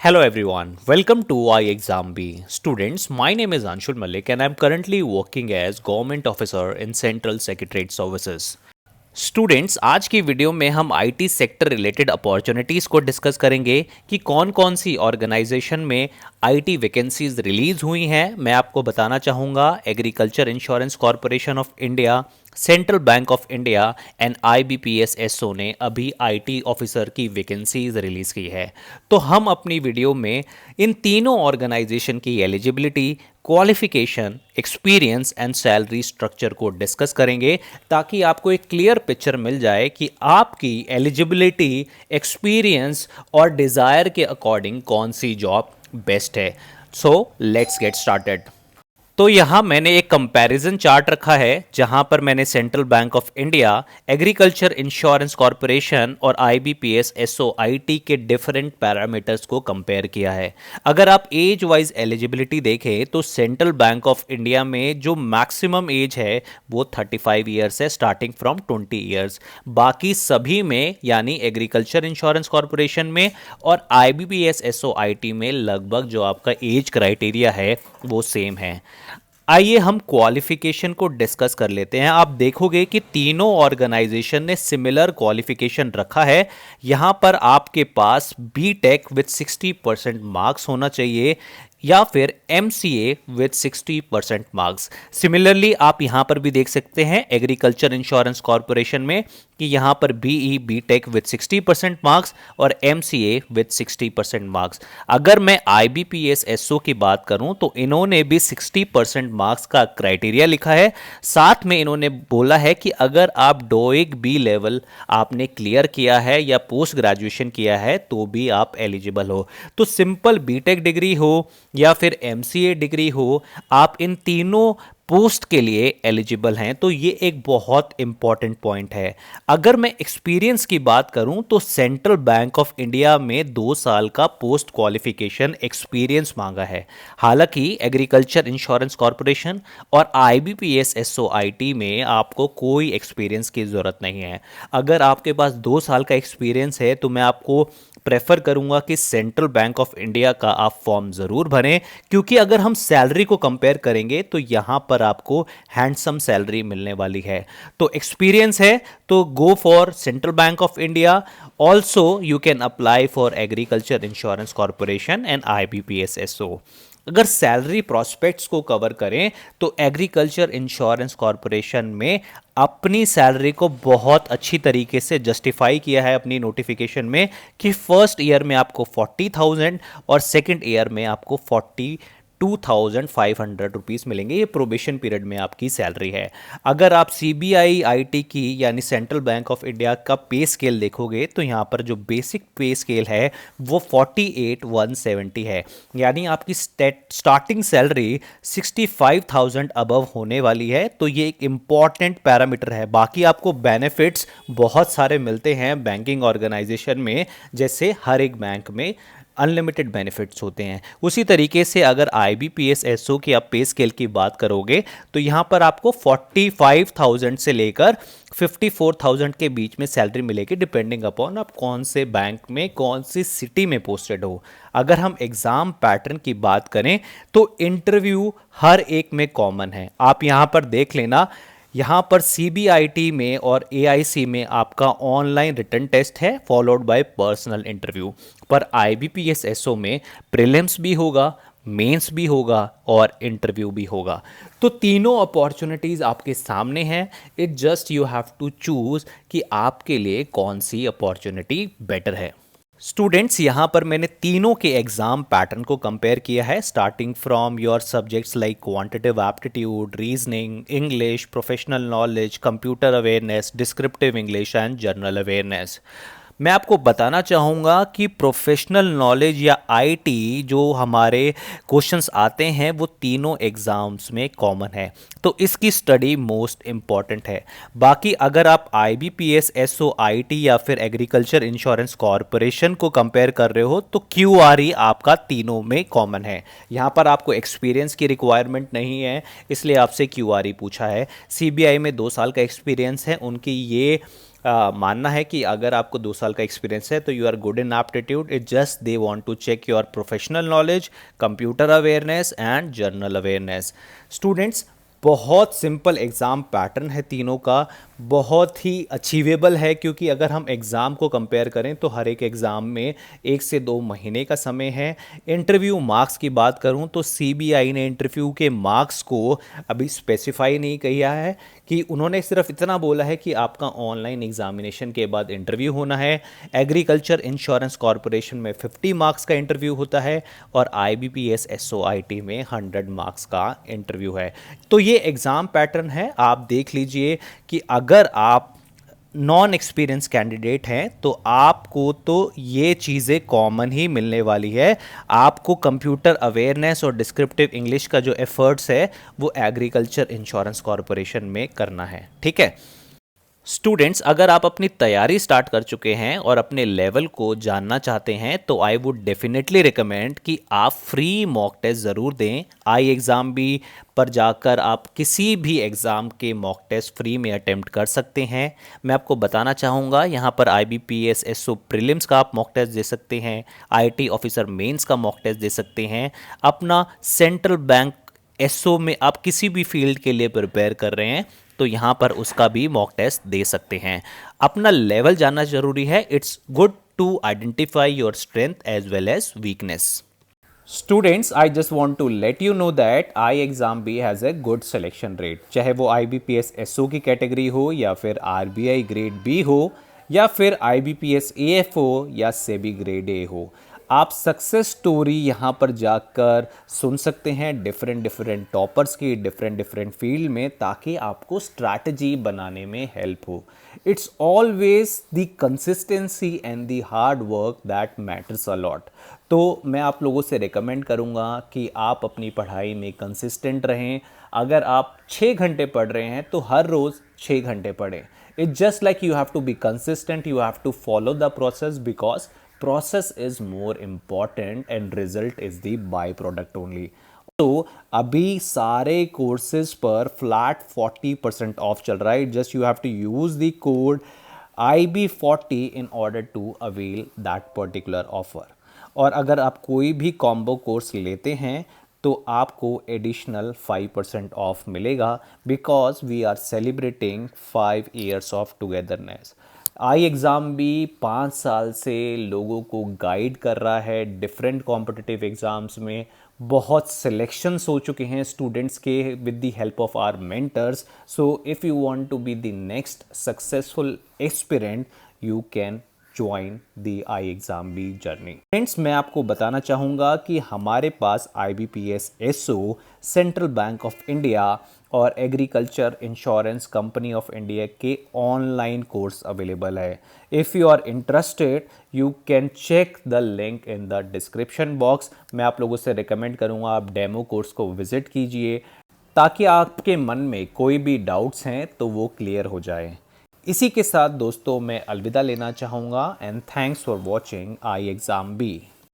Hello everyone, welcome to iExamB. Students, my name is Anshul Malik and I am currently working as Government Officer in Central Secretariat Services. Students, आज की video में हम IT sector related opportunities को discuss करेंगे कि कौन कौन सी organisation में आईटी वैकेंसीज रिलीज़ हुई हैं। मैं आपको बताना चाहूँगा agriculture insurance corporation of India, central bank of India and IBPS ने अभी आईटी ऑफिसर की वैकेंसीज रिलीज़ की है। तो हम अपनी वीडियो में इन तीनों ऑर्गेनाइजेशन की eligibility, qualification, experience and salary structure को डिस्कस करेंगे ताकि आपको एक क्लियर पिक्चर मिल जाए कि आपकी एलिजिबिलिटी, एक्सपीरियंस और डिज़ायर के अकॉर्डिंग कौन सी जॉब बेस्ट है। So let's get started. तो यहाँ मैंने एक कंपैरिजन चार्ट रखा है जहाँ पर मैंने central bank of India, agriculture insurance corporation और आईबीपीएस एसओआईटी के डिफरेंट पैरामीटर्स को कंपेयर किया है। अगर आप एज वाइज एलिजिबिलिटी देखें तो सेंट्रल बैंक ऑफ इंडिया में जो मैक्सिमम एज है वो 35 ईयर्स है, स्टार्टिंग फ्रॉम 20 ईयर्स। बाकी सभी में यानी एग्रीकल्चर इंश्योरेंस कॉरपोरेशन में और आईबीपीएस एसओआईटी में लगभग जो आपका एज क्राइटेरिया है वो सेम है। आइए हम क्वालिफिकेशन को डिस्कस कर लेते हैं। आप देखोगे कि तीनों ऑर्गेनाइजेशन ने सिमिलर क्वालिफिकेशन रखा है। यहां पर आपके पास बीटेक विद 60% मार्क्स होना चाहिए या फिर एमसीए विद 60% मार्क्स। सिमिलरली आप यहां पर भी देख सकते हैं एग्रीकल्चर इंश्योरेंस कॉरपोरेशन में कि यहां पर बीई बीटेक विद 60% मार्क्स और एमसीए विद 60% मार्क्स। अगर मैं आईबीपीएस एसओ की बात करूं तो इन्होंने भी 60% मार्क्स का क्राइटेरिया लिखा है। साथ में इन्होंने बोला है कि अगर आप डोइक बी लेवल आपने क्लियर किया है या पोस्ट ग्रेजुएशन किया है तो भी आप एलिजिबल हो। तो सिंपल बीटेक डिग्री हो या फिर एमसीए डिग्री हो, आप इन तीनों पोस्ट के लिए एलिजिबल हैं। तो ये एक बहुत इंपॉर्टेंट पॉइंट है। अगर मैं एक्सपीरियंस की बात करूं तो सेंट्रल बैंक ऑफ इंडिया में 2 साल का पोस्ट क्वालिफिकेशन एक्सपीरियंस मांगा है। हालांकि एग्रीकल्चर इंश्योरेंस कॉरपोरेशन और आईबीपीएस एसओआईटी में आपको कोई एक्सपीरियंस की ज़रूरत नहीं है। अगर आपके पास 2 साल का एक्सपीरियंस है तो मैं आपको प्रेफर करूंगा कि सेंट्रल बैंक ऑफ इंडिया का आप फॉर्म ज़रूर भरें, क्योंकि अगर हम सैलरी को कंपेयर करेंगे तो यहां पर आपको हैंडसम सैलरी मिलने वाली है। तो एक्सपीरियंस है तो go for central bank of India. Also you can apply for agriculture insurance corporation and IBPS. अगर सैलरी प्रोस्पेक्ट्स को कवर करें तो एग्रीकल्चर इंश्योरेंस कॉरपोरेशन में अपनी सैलरी को बहुत अच्छी तरीके से जस्टिफाई किया है अपनी नोटिफिकेशन में कि फर्स्ट ईयर में आपको 40,000 और सेकंड ईयर में आपको 42,500 रुपीज़ मिलेंगे। ये प्रोबेशन पीरियड में आपकी सैलरी है। अगर आप सीबीआई आईटी की यानी सेंट्रल बैंक ऑफ इंडिया का पे स्केल देखोगे तो यहाँ पर जो बेसिक पे स्केल है वो 48,170 है, यानी आपकी स्टार्टिंग सैलरी 65,000 अबव होने वाली है। तो ये एक इंपॉर्टेंट पैरामीटर है। बाकी आपको बेनिफिट्स बहुत सारे मिलते हैं बैंकिंग ऑर्गेनाइजेशन में, जैसे हर एक बैंक में अनलिमिटेड बेनिफिट्स होते हैं। उसी तरीके से अगर आईबीपीएस एसओ की आप पे स्केल की बात करोगे तो यहाँ पर आपको 45,000 से लेकर 54,000 के बीच में सैलरी मिलेगी, डिपेंडिंग अपॉन आप कौन से बैंक में कौन सी सिटी में पोस्टेड हो। अगर हम एग्ज़ाम पैटर्न की बात करें तो इंटरव्यू हर एक में कॉमन है। आप यहाँ पर देख लेना, यहाँ पर सीबीआईटी में और एआईसी में आपका ऑनलाइन रिटन टेस्ट है फॉलोड बाय पर्सनल इंटरव्यू। पर आईबीपीएस में प्रीलिम्स भी होगा, मेंस भी होगा और इंटरव्यू भी होगा। तो तीनों अपॉर्चुनिटीज़ आपके सामने हैं। It just you have to choose कि आपके लिए कौन सी अपॉर्चुनिटी बेटर है। स्टूडेंट्स, यहाँ पर मैंने तीनों के एग्ज़ाम पैटर्न को कंपेयर किया है, starting from your subjects like quantitative aptitude, reasoning, English, professional knowledge, computer awareness, descriptive English and general awareness. मैं आपको बताना चाहूँगा कि प्रोफेशनल नॉलेज या आईटी जो हमारे क्वेश्चंस आते हैं वो तीनों एग्ज़ाम्स में कॉमन है, तो इसकी स्टडी मोस्ट इम्पॉर्टेंट है। बाकी अगर आप आईबीपीएस एसओआईटी या फिर एग्रीकल्चर इंश्योरेंस कॉरपोरेशन को कंपेयर कर रहे हो तो क्यूआरई आपका तीनों में कॉमन है। यहाँ पर आपको एक्सपीरियंस की रिक्वायरमेंट नहीं है, इसलिए आपसे क्यूआरई पूछा है। सीबीआई में 2 साल का एक्सपीरियंस है, उनकी ये मानना है कि अगर आपको 2 साल का एक्सपीरियंस है तो you are good in aptitude. It just they want to check your professional knowledge, computer awareness and general awareness. Students, बहुत सिंपल एग्ज़ाम पैटर्न है तीनों का, बहुत ही अचीवेबल है, क्योंकि अगर हम एग्ज़ाम को कंपेयर करें तो हर एक एग्ज़ाम में 1 से 2 महीने का समय है। इंटरव्यू मार्क्स की बात करूं तो सीबीआई ने इंटरव्यू के मार्क्स को अभी स्पेसिफाई नहीं किया है, कि उन्होंने सिर्फ इतना बोला है कि आपका ऑनलाइन एग्जामिनेशन के बाद इंटरव्यू होना है। एग्रीकल्चर इंश्योरेंस कॉरपोरेशन में 50 मार्क्स का इंटरव्यू होता है और आईबीपीएस एसओआईटी में 100 मार्क्स का इंटरव्यू है। तो ये एग्ज़ाम पैटर्न है, आप देख लीजिए कि अगर आप नॉन एक्सपीरियंस कैंडिडेट हैं तो आपको तो ये चीज़ें कॉमन ही मिलने वाली है। आपको कंप्यूटर अवेयरनेस और डिस्क्रिप्टिव इंग्लिश का जो एफर्ट्स है वो एग्रीकल्चर इंश्योरेंस कॉरपोरेशन में करना है, ठीक है। स्टूडेंट्स, अगर आप अपनी तैयारी स्टार्ट कर चुके हैं और अपने लेवल को जानना चाहते हैं तो आई वुड डेफिनेटली रिकमेंड कि आप फ्री मॉक टेस्ट ज़रूर दें। आई एग्ज़ाम भी पर जाकर आप किसी भी एग्ज़ाम के मॉक टेस्ट फ्री में अटेम्प्ट कर सकते हैं। मैं आपको बताना चाहूँगा, यहाँ पर IBPS SO प्रीलिम्स का आप मॉक टेस्ट दे सकते हैं, IT ऑफिसर मेंस का मॉक टेस्ट दे सकते हैं, अपना सेंट्रल बैंक एसओ में आप किसी भी फील्ड के लिए प्रिपेयर कर रहे हैं तो यहाँ पर उसका भी मॉक टेस्ट दे सकते हैं। अपना लेवल जानना जरूरी है। It's good to identify your strength as well as weakness. Students, I just want to let you know that ixamBee has a good selection rate. चाहे वो IBPS SO की category हो या फिर RBI grade B हो या फिर IBPS AF हो या सेबी ग्रेड ए हो, आप सक्सेस स्टोरी यहाँ पर जाकर सुन सकते हैं डिफरेंट टॉपर्स की डिफरेंट फील्ड में, ताकि आपको स्ट्रैटेजी बनाने में हेल्प हो। It's always the consistency and the hard work that matters a lot. तो मैं आप लोगों से रिकमेंड करूँगा कि आप अपनी पढ़ाई में कंसिस्टेंट रहें। अगर आप 6 घंटे पढ़ रहे हैं तो हर रोज़ 6 घंटे पढ़ें। It's just like you have to be consistent, you have to follow the process, because process is more important and result is the byproduct only। तो अभी सारे कोर्सेज पर फ्लैट 40% ऑफ चल रहा है। Just you have to use the code IB40 in order to avail that particular offer. और अगर आप कोई भी कॉम्बो कोर्स लेते हैं तो आपको एडिशनल 5% ऑफ मिलेगा, because we are celebrating 5 years of togetherness. IxamBee भी 5 साल से लोगों को गाइड कर रहा है डिफरेंट कॉम्पिटिटिव एग्ज़ाम्स में। बहुत सिलेक्शंस हो चुके हैं स्टूडेंट्स के with the help of our mentors. So if you want to be the next successful aspirant, you can join the ixamBee journey. Friends, मैं आपको बताना चाहूँगा कि हमारे पास IBPS SO, central bank of India और agriculture insurance company of India के online course available है। If you are interested you can check the link in the description box. मैं आप लोगों से रिकमेंड करूँगा आप डेमो कोर्स को विजिट कीजिए, ताकि आपके मन में कोई भी डाउट्स हैं तो वो क्लियर हो जाए। इसी के साथ दोस्तों मैं अलविदा लेना चाहूँगा and thanks for watching I exam B.